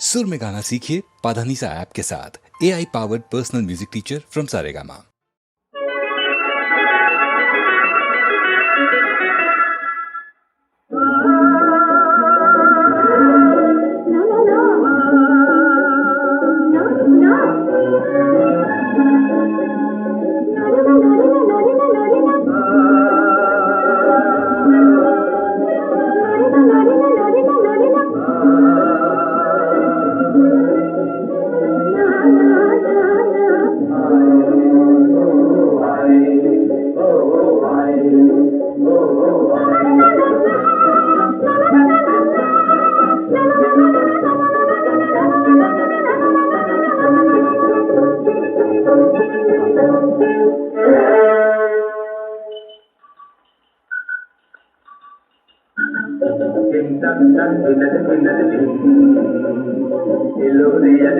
सुर में गाना सीखिए पाधानीसा ऐप के साथ। AI powered personal music teacher from Saregama.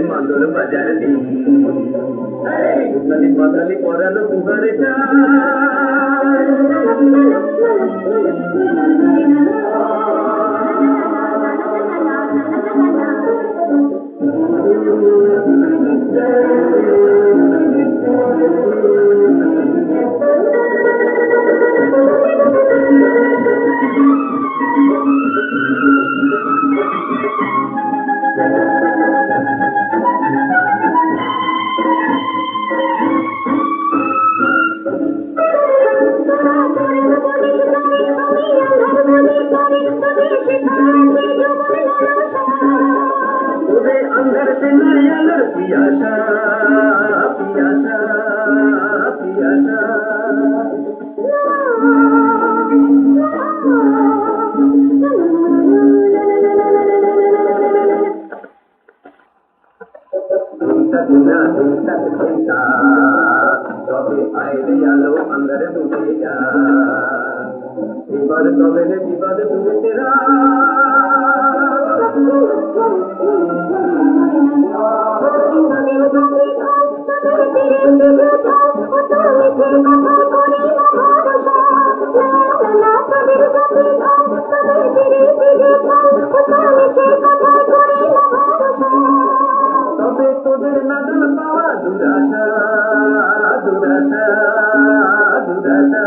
Mandore बाजार दी उतनी बदली पड़ालो तुम्हारे अंदर से नया पियासा पियासा पियासा दुना दुना दुना तबे आइले आलो अंदर डूबेगा विवाद तबे ने विवाद डूबे तेरा তবে তোদের নাগাল পাওয়া দুরাশা দুরাশা দুরাশা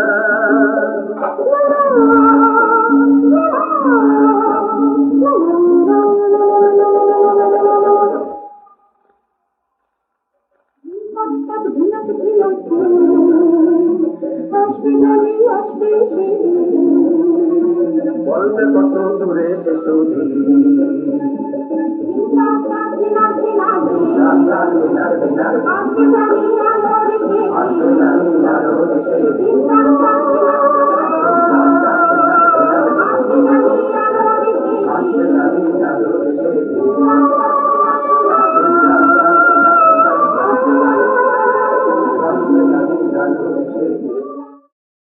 বলতে কত দূরে এসোদি